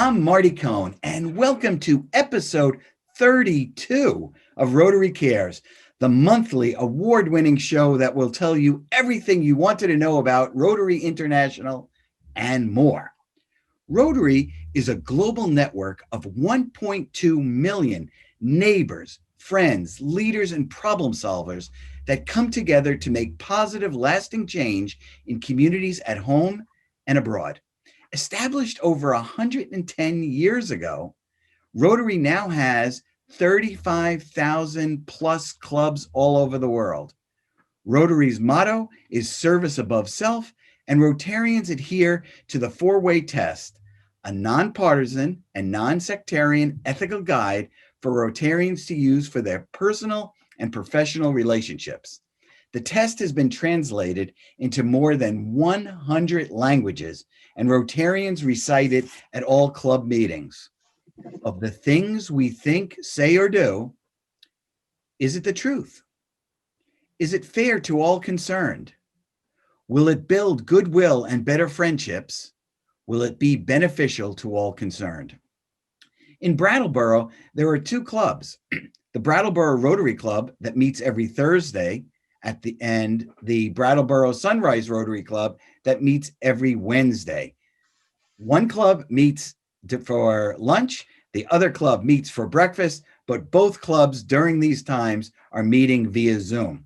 I'm Marty Cohn, and welcome to episode 32 of Rotary Cares, the monthly award-winning show that will tell you everything you wanted to know about Rotary International and more. Rotary is a global network of 1.2 million neighbors, friends, leaders, and problem solvers that come together to make positive, lasting change in communities at home and abroad. Established over 110 years ago, Rotary now has 35,000 plus clubs all over the world. Rotary's motto is service above self, and Rotarians adhere to the four-way test, a nonpartisan and non-sectarian ethical guide for Rotarians to use for their personal and professional relationships. The test has been translated into more than 100 languages, and Rotarians recite it at all club meetings. Of the things we think, say, or do, is it the truth? Is it fair to all concerned? Will it build goodwill and better friendships? Will it be beneficial to all concerned? In Brattleboro, there are two clubs, the Brattleboro Rotary Club that meets every Thursday and the Brattleboro Sunrise Rotary Club that meets every Wednesday. One club meets for lunch, the other club meets for breakfast, but both clubs during these times are meeting via Zoom.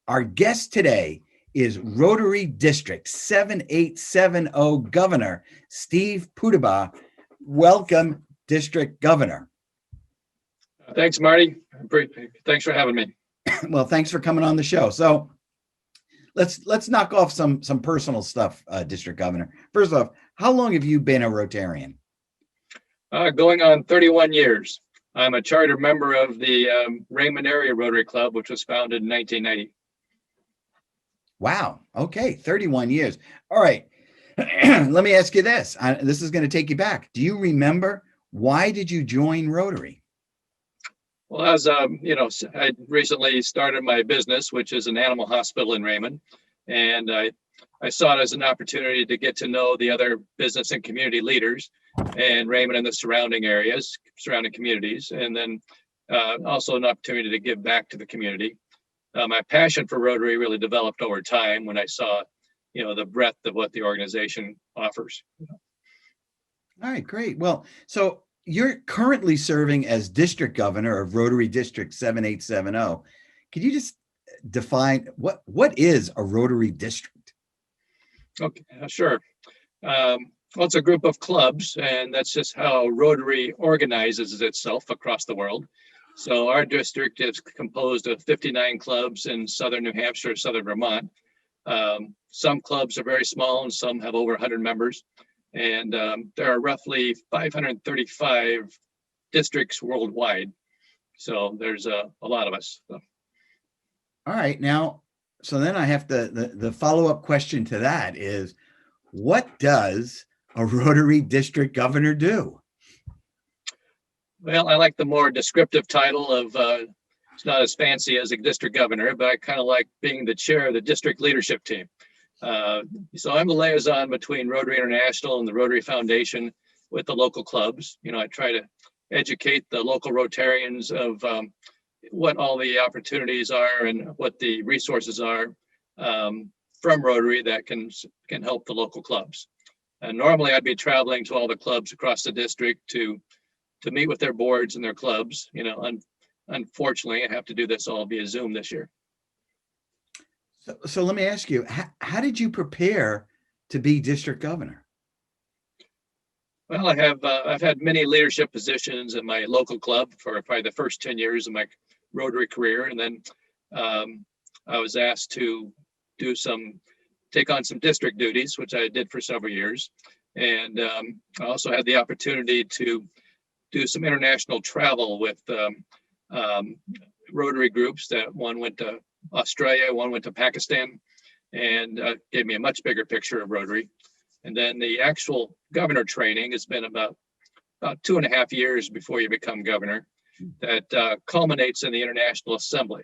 Our guest today is Rotary District 7870 Governor Steve Puderbaugh. Welcome, District Governor. Thanks, Marty. Thanks for having me. Well, thanks for coming on the show. So let's knock off some personal stuff, District Governor. First off, how long have you been a Rotarian? Going on 31 years. I'm a charter member of the Raymond Area Rotary Club, which was founded in 1990. Wow. Okay. 31 years. All right. Let me ask you this. This is going to take you back. Do you remember why did you join Rotary? Well, as I recently started my business, which is an animal hospital in Raymond, and I saw it as an opportunity to get to know the other business and community leaders in Raymond and the surrounding communities, and then also an opportunity to give back to the community. My passion for Rotary really developed over time when I saw, the breadth of what the organization offers. All right, great. Well, so you're currently serving as District Governor of Rotary District 7870. Could you just define what is a Rotary District? Okay, sure. Well, it's a group of clubs, and that's just how Rotary organizes itself across the world. So our district is composed of 59 clubs in southern New Hampshire, southern Vermont. Some clubs are very small and some have over 100 members. And there are roughly 535 districts worldwide. So there's a lot of us. So. All right. Now, so then I have the follow-up question to that is, what does a Rotary District Governor do? Well, I like the more descriptive title of, it's not as fancy as a district governor, but I kind of like being the chair of the district leadership team. So I'm the liaison between Rotary International and the Rotary Foundation with the local clubs. I try to educate the local Rotarians of what all the opportunities are and what the resources are from Rotary that can help the local clubs. And normally I'd be traveling to all the clubs across the district to meet with their boards and their clubs. Unfortunately, I have to do this all via Zoom this year. So let me ask you, how did you prepare to be district governor? Well, I've had many leadership positions in my local club for probably the first 10 years of my Rotary career. And then I was asked to take on some district duties, which I did for several years. And I also had the opportunity to do some international travel with Rotary groups. That one went to Australia, one went to Pakistan, and gave me a much bigger picture of Rotary. And then the actual governor training has been about 2.5 years before you become governor. That culminates in the International Assembly.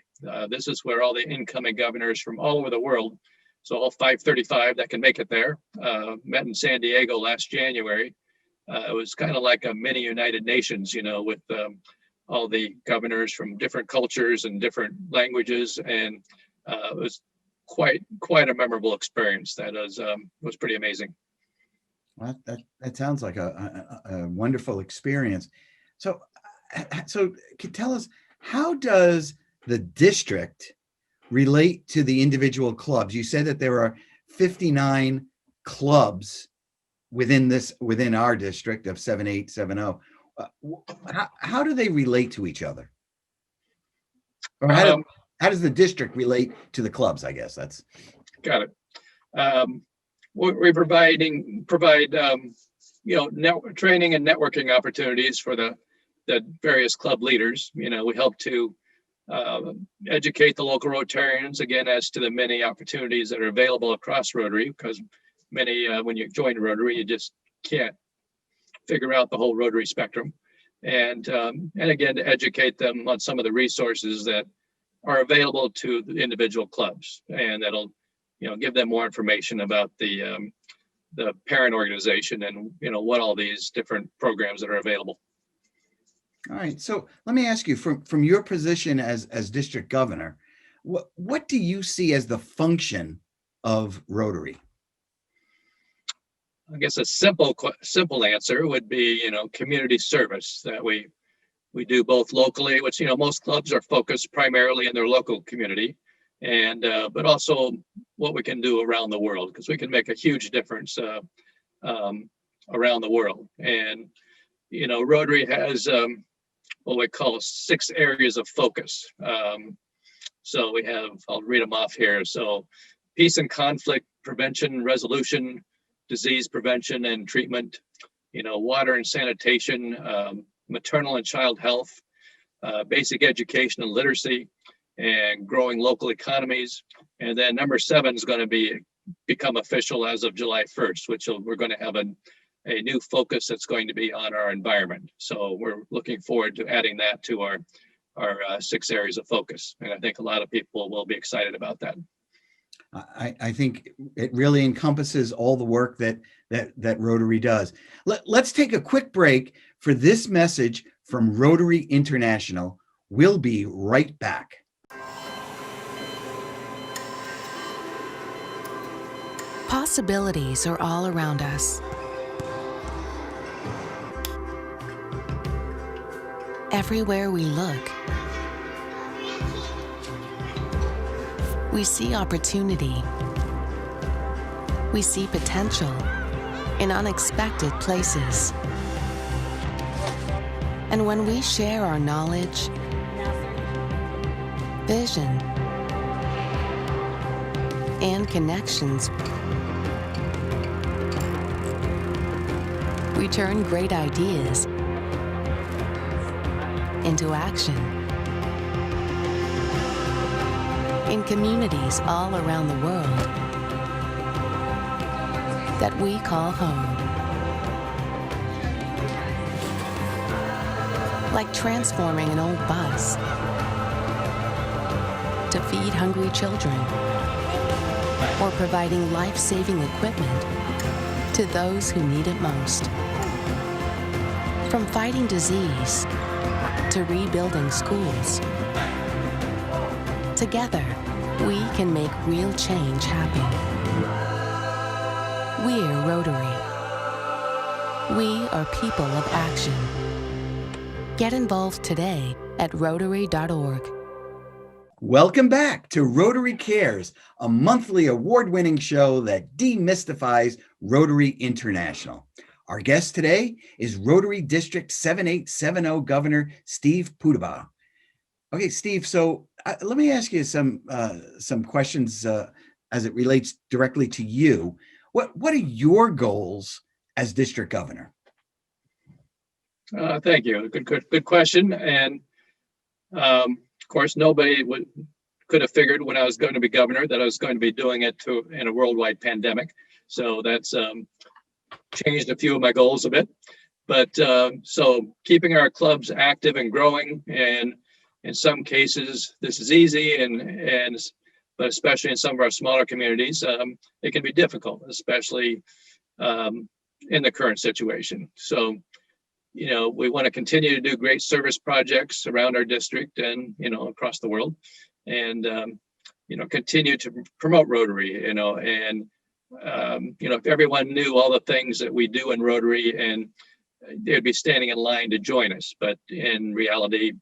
This is where all the incoming governors from all over the world, so all 535 that can make it there, met in San Diego last January it was kind of like a mini United Nations, with all the governors from different cultures and different languages, and it was quite a memorable experience. That was pretty amazing. Well, that sounds like a wonderful experience. So can tell us, how does the district relate to the individual clubs? You said that there are 59 clubs within our district of 7870. How do they relate to each other? Or how does the district relate to the clubs? I guess that's got it. We provide training and networking opportunities for the various club leaders. We help to educate the local Rotarians again as to the many opportunities that are available across Rotary, because many when you join Rotary, you just can't figure out the whole Rotary spectrum, and again to educate them on some of the resources that are available to the individual clubs, and that'll give them more information about the parent organization and what all these different programs that are available. All right. So let me ask you, from your position as district governor, what do you see as the function of Rotary? I guess a simple answer would be community service that we do both locally, which most clubs are focused primarily in their local community, and but also what we can do around the world, because we can make a huge difference around the world. And Rotary has what we call 6 areas of focus. So we have, I'll read them off here. So peace and conflict prevention, resolution, disease prevention and treatment, water and sanitation, maternal and child health, basic education and literacy, and growing local economies. And then number 7 is going to become official as of July 1st, which we're going to have a new focus that's going to be on our environment. So we're looking forward to adding that to our 6 areas of focus. And I think a lot of people will be excited about that. I think it really encompasses all the work that Rotary does. Let's take a quick break for this message from Rotary International. We'll be right back. Possibilities are all around us. Everywhere we look, we see opportunity. We see potential in unexpected places. And when we share our knowledge, vision, and connections, we turn great ideas into action. In communities all around the world that we call home. Like transforming an old bus to feed hungry children, or providing life-saving equipment to those who need it most. From fighting disease to rebuilding schools, together, we can make real change happen. We're Rotary. We are people of action. Get involved today at Rotary.org. Welcome back to Rotary Cares, a monthly award-winning show that demystifies Rotary International. Our guest today is Rotary District 7870 Governor Steve Puderbaugh. Okay, Steve, so let me ask you some questions as it relates directly to you. What are your goals as district governor? Thank you. Good question. And of course, nobody could have figured when I was going to be governor that I was going to be doing it in a worldwide pandemic. So that's changed a few of my goals a bit. But so keeping our clubs active and growing, and in some cases this is easy, but especially in some of our smaller communities, it can be difficult, especially in the current situation. So, we want to continue to do great service projects around our district and, across the world, and, continue to promote Rotary, and, if everyone knew all the things that we do in Rotary, and they'd be standing in line to join us. But in reality,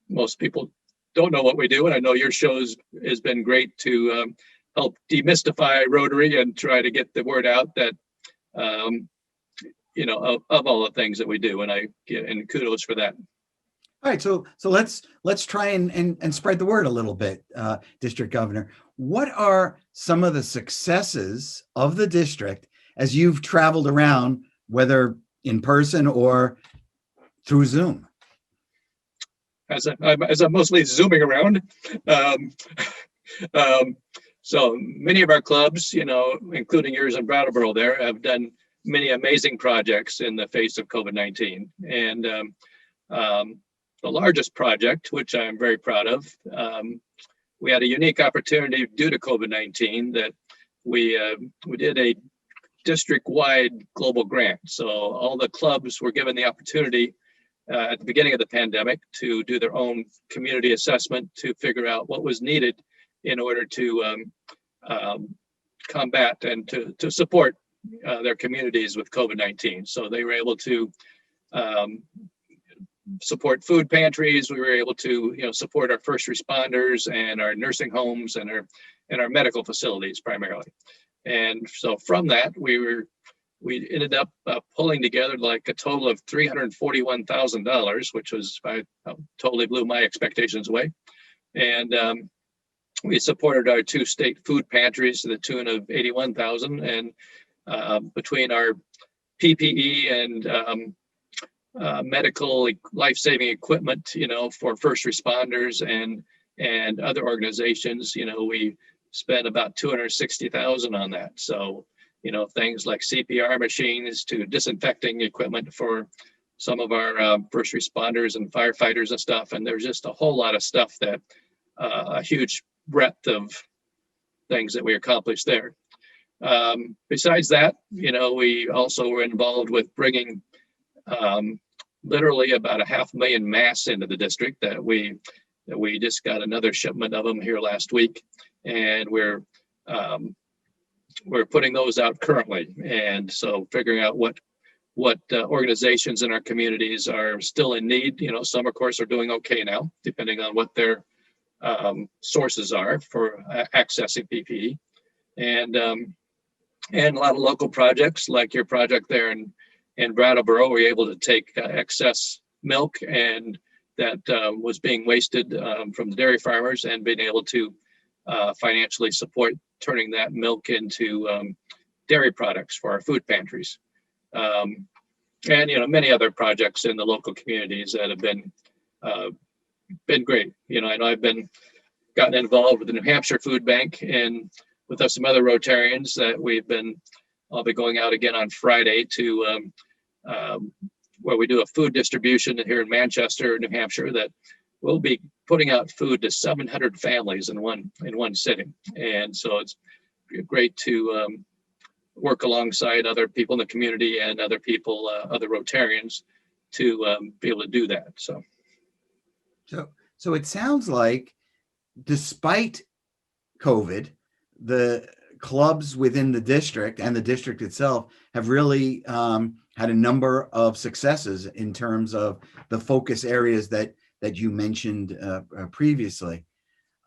most people don't know what we do. And I know your shows has been great to help demystify Rotary and try to get the word out that, of all the things that we do. And I get and kudos for that. All right, so let's try and spread the word a little bit, District Governor. What are some of the successes of the district as you've traveled around, whether in person or through Zoom? As I'm mostly zooming around, so many of our clubs, including yours in Brattleboro, there have done many amazing projects in the face of COVID-19, and the largest project, which I'm very proud of, we had a unique opportunity due to COVID-19 that we did a district-wide global grant. So all the clubs were given the opportunity at the beginning of the pandemic to do their own community assessment to figure out what was needed in order to combat and to support their communities with COVID-19. So they were able to support food pantries. We were able to, support our first responders and our nursing homes and our medical facilities primarily. And so from that, we ended up pulling together like a total of $341,000, which was totally blew my expectations away. And we supported our 2 state food pantries to the tune of $81,000, and between our PPE and medical life-saving equipment, for first responders and other organizations, we spent about $260,000 on that. So, things like CPR machines to disinfecting equipment for some of our first responders and firefighters and stuff. And there's just a whole lot of stuff that a huge breadth of things that we accomplished there. Besides that, we also were involved with bringing literally about 500,000 masks into the district that we just got another shipment of them here last week, and we're putting those out currently. And so figuring out what organizations in our communities are still in need. Some of course are doing okay now, depending on what their sources are for accessing PPE, and a lot of local projects like your project there in Brattleboro. We're able to take excess milk and that was being wasted from the dairy farmers, and being able to financially support turning that milk into dairy products for our food pantries. And many other projects in the local communities that have been great. I know I've gotten involved with the New Hampshire Food Bank, and with some other Rotarians that I'll be going out again on Friday to where we do a food distribution here in Manchester, New Hampshire, that we'll be putting out food to 700 families in one sitting. And so it's great to work alongside other people in the community and other people, other Rotarians, to be able to do that. So it sounds like, despite COVID, the clubs within the district and the district itself have really had a number of successes in terms of the focus areas that you mentioned previously.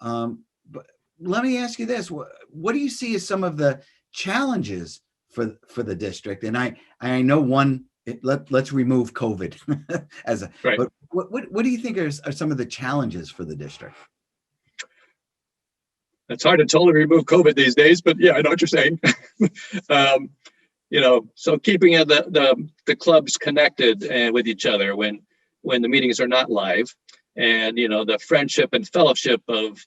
But let me ask you this: what do you see as some of the challenges for the district? And I know one. Let's remove COVID as a. Right. But what do you think are some of the challenges for the district? It's hard to totally remove COVID these days, but yeah, I know what you're saying. So keeping the clubs connected and with each other when the meetings are not live, and the friendship and fellowship of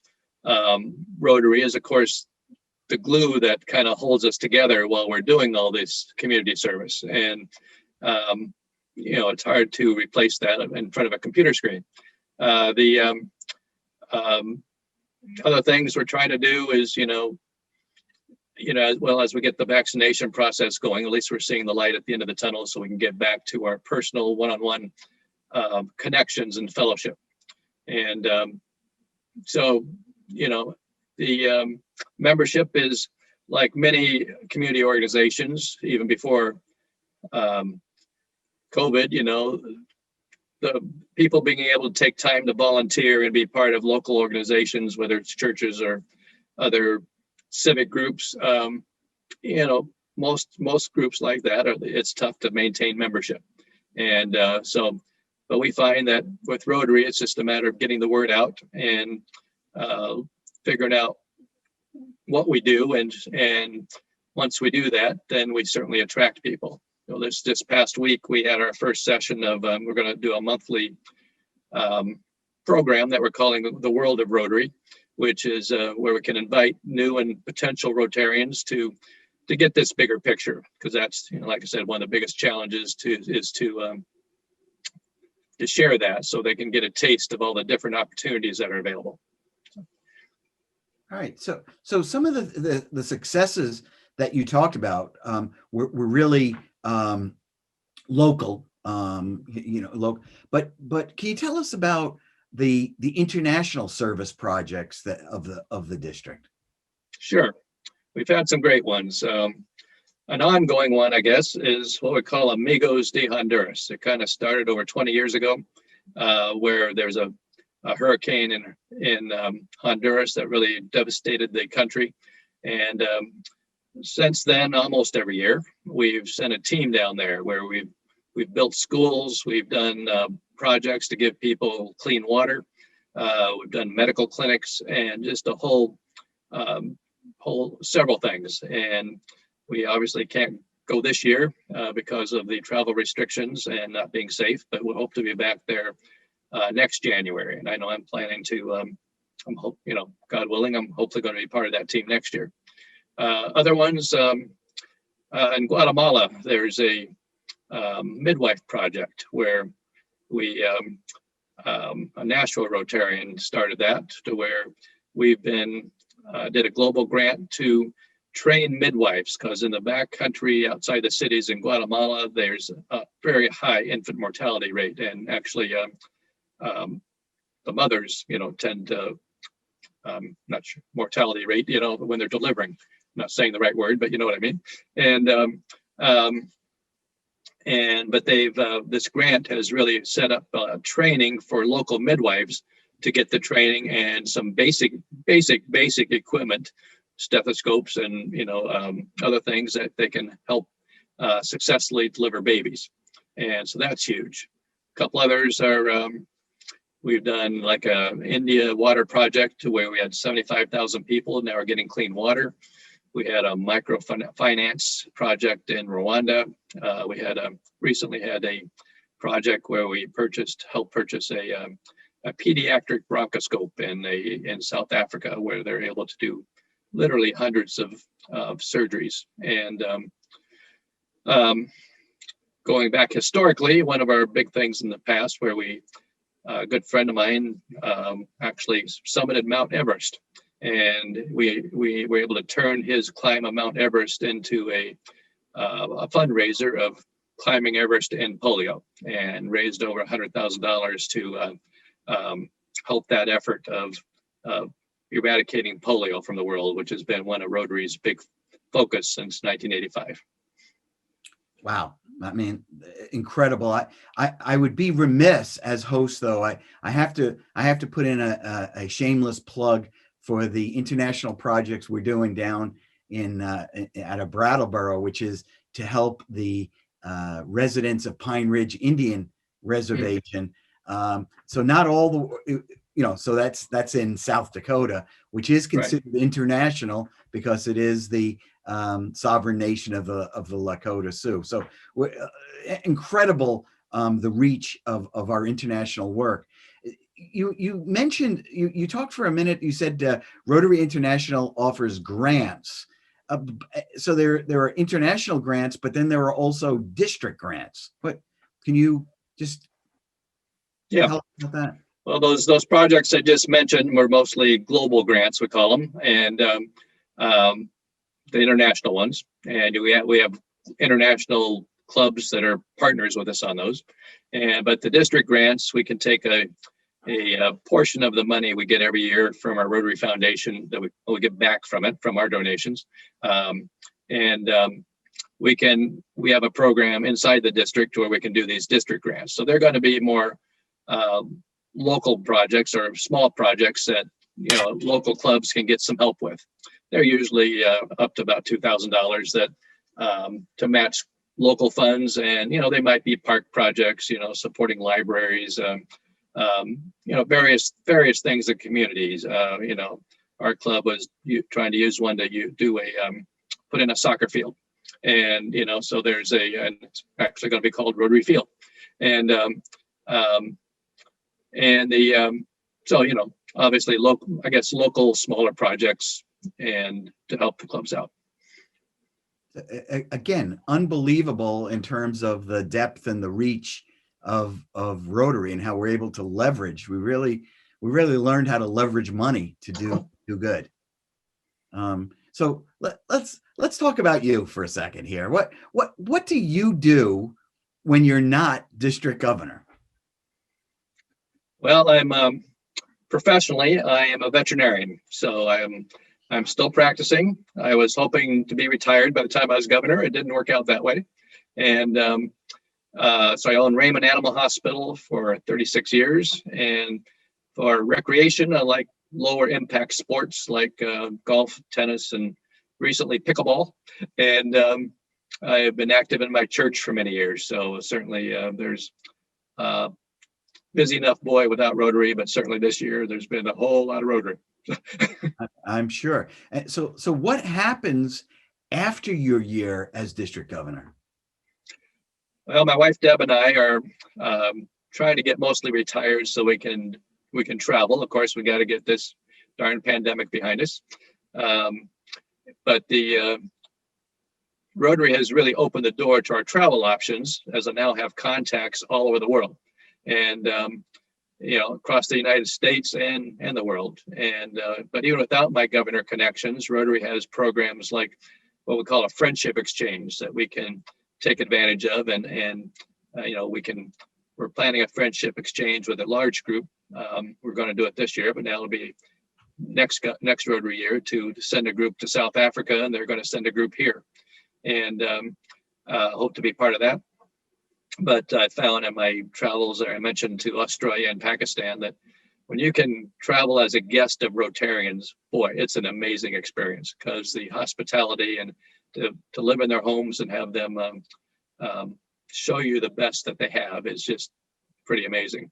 Rotary is, of course, the glue that kind of holds us together while we're doing all this community service. And it's hard to replace that in front of a computer screen. Other things we're trying to do is, as well as we get the vaccination process going, at least we're seeing the light at the end of the tunnel, so we can get back to our personal one-on-one connections and fellowship. And so, the membership is like many community organizations, even before COVID, the people being able to take time to volunteer and be part of local organizations, whether it's churches or other civic groups, most groups like that, it's tough to maintain membership. And but we find that with Rotary, it's just a matter of getting the word out and figuring out what we do. And once we do that, then we certainly attract people. This past week, we had our first session of, we're going to do a monthly program that we're calling The World of Rotary, which is where we can invite new and potential Rotarians to get this bigger picture, because that's, like I said, one of the biggest challenges is to share that so they can get a taste of all the different opportunities that are available. All right. So some of the successes that you talked about were really local, local. But can you tell us about the international service projects of the district? Sure. We've had some great ones. An ongoing one, I guess, is what we call Amigos de Honduras. It kind of started over 20 years ago, where there's a hurricane in Honduras that really devastated the country. And since then, almost every year, we've sent a team down there where we've built schools, we've done projects to give people clean water, we've done medical clinics, and just a whole several things. And we obviously can't go this year because of the travel restrictions and not being safe, but we'll hope to be back there next January. And I know I'm planning to, God willing, I'm hopefully going to be part of that team next year. Other ones, in Guatemala, there's a midwife project where we, a Nashville Rotarian started that, to where we've did a global grant to train midwives, because in the back country outside the cities in Guatemala, there's a very high infant mortality rate. And actually, the mothers, tend to, not sure, mortality rate, when they're delivering. I'm not saying the right word, but you know what I mean. But they've, this grant has really set up training for local midwives to get the training and some basic equipment, stethoscopes and other things that they can help successfully deliver babies. And so that's huge. A couple others are, we've done like a India water project to where we had 75,000 people and now we're getting clean water. We had a microfinance project in Rwanda. We had recently had a project where we helped purchase a pediatric bronchoscope in South Africa, where they're able to do literally hundreds of surgeries. And going back historically, one of our big things in the past, where a good friend of mine actually summited Mount Everest, and we were able to turn his climb of Mount Everest into a fundraiser of climbing Everest and polio, and raised over $100,000 to help that effort of eradicating polio from the world, which has been one of Rotary's big focus since 1985. Wow. I mean, incredible. I would be remiss as host, though. I have to put in a shameless plug for the international projects we're doing down at a Brattleboro, which is to help the residents of Pine Ridge Indian Reservation. So not all the, so that's in South Dakota, which is considered international because it is the sovereign nation of the Lakota Sioux. So incredible, the reach of our international work. You mentioned, you talked for a minute, you said Rotary International offers grants. So there are international grants, but then there are also district grants. But can you just tell us about that? Well, those projects I just mentioned were mostly global grants, we call them. And the international ones, and we have international clubs that are partners with us on those. But the district grants, we can take a portion of the money we get every year from our Rotary Foundation that we get back from it, from our donations. We have a program inside the district where we can do these district grants. So they're going to be more local projects or small projects that, local clubs can get some help with. They're usually up to about $2,000 that to match local funds, and they might be park projects, supporting libraries, various things in communities. Our club was trying to use one to do put in a soccer field, and so there's and it's actually going to be called Rotary Field, and so obviously local smaller projects and to help the clubs out. Again, unbelievable in terms of the depth and the reach of Rotary and how we're able to leverage. We really learned how to leverage money to do good. So let's talk about you for a second here. What do you do when you're not district governor? Well, I'm professionally, I am a veterinarian, so I'm still practicing. I was hoping to be retired by the time I was governor. It didn't work out that way. And so I own Raymond Animal Hospital for 36 years. And for recreation, I like lower impact sports like golf, tennis, and recently pickleball. And I have been active in my church for many years. So certainly there's busy enough boy without Rotary, but certainly this year there's been a whole lot of Rotary. I'm sure. So what happens after your year as district governor? Well, my wife Deb and I are trying to get mostly retired so we can travel. Of course, we got to get this darn pandemic behind us. But the Rotary has really opened the door to our travel options, as I now have contacts all over the world, and across the United States and the world. And but even without my governor connections, Rotary has programs like what we call a friendship exchange that we can take advantage of, and we're planning a friendship exchange with a large group. We're going to do it this year, but now it'll be next Rotary year to send a group to South Africa, and they're going to send a group here, and hope to be part of that. But I found in my travels that I mentioned to Australia and Pakistan that when you can travel as a guest of Rotarians, boy, it's an amazing experience, because the hospitality and to live in their homes and have them show you the best that they have is just pretty amazing.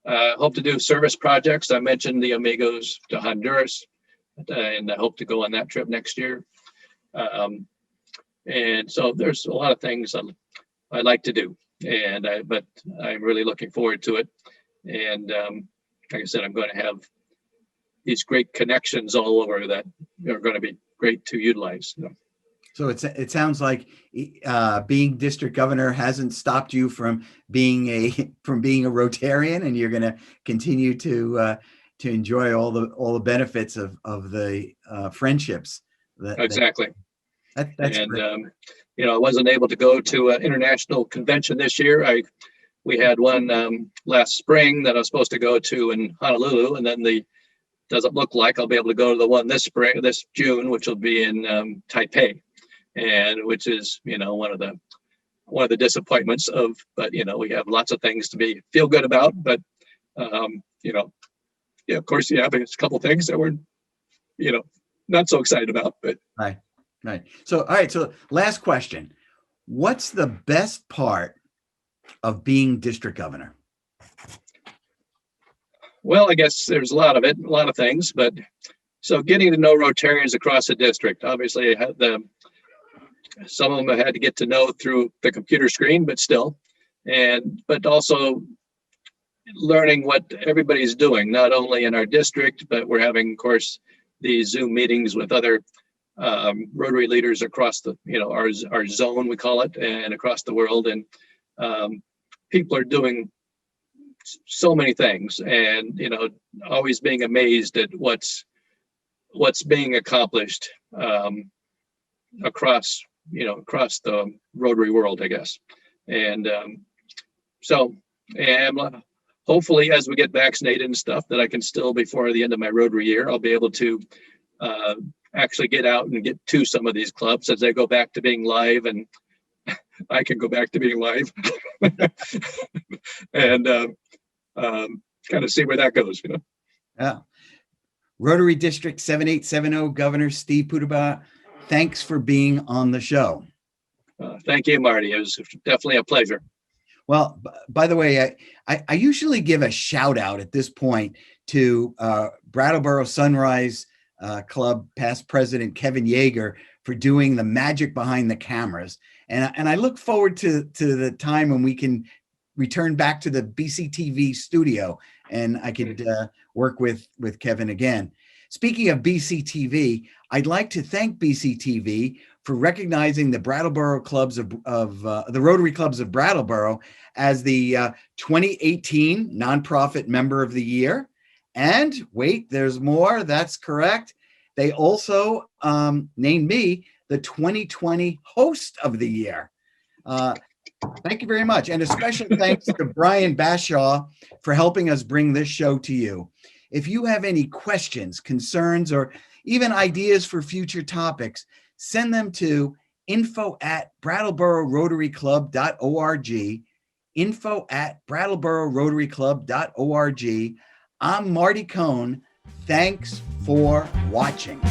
Hope to do service projects. I mentioned the Amigos to Honduras, and I hope to go on that trip next year. And so there's a lot of things I'd like to do, but I'm really looking forward to it. And like I said, I'm going to have these great connections all over that are going to be great to utilize. So it sounds like being district governor hasn't stopped you from being a Rotarian, and you're going to continue to enjoy all the benefits of the friendships. Exactly. That's great. I wasn't able to go to an international convention this year. We had one last spring that I was supposed to go to in Honolulu, and then doesn't look like I'll be able to go to the one this June, which will be in Taipei, and which is one of the disappointments of. But we have lots of things to feel good about. But of course, there's a couple things that we're not so excited about. But Right. So, all right. So last question. What's the best part of being district governor? Well, I guess there's a lot of things, but so getting to know Rotarians across the district. Obviously, some of them I had to get to know through the computer screen, but still, but also learning what everybody's doing, not only in our district, but we're having, of course, these Zoom meetings with other Rotary leaders across our zone, we call it, and across the world. And people are doing so many things, and always being amazed at what's being accomplished across the Rotary world, I guess. And hopefully, as we get vaccinated and stuff, that I can still, before the end of my Rotary year, I'll be able to actually get out and get to some of these clubs as they go back to being live, and I can go back to being live, and kind of see where that goes. Yeah. Rotary District 7870, Governor Steve Puderbaugh, thanks for being on the show. Thank you, Marty. It was definitely a pleasure. Well, by the way, I usually give a shout out at this point to Brattleboro Sunrise Club past president Kevin Yeager for doing the magic behind the cameras. And I look forward to the time when we can return back to the BCTV studio and I could work with Kevin again. Speaking of BCTV, I'd like to thank BCTV for recognizing the Brattleboro clubs of the Rotary Clubs of Brattleboro as the 2018 Nonprofit Member of the Year. And wait, there's more. That's correct. They also named me the 2020 Host of the Year. Thank you very much. And a special thanks to Brian Bashaw for helping us bring this show to you. If you have any questions, concerns, or even ideas for future topics, send them to info@BrattleboroRotaryClub.org, info@BrattleboroRotaryClub.org. I'm Marty Cohn. Thanks for watching.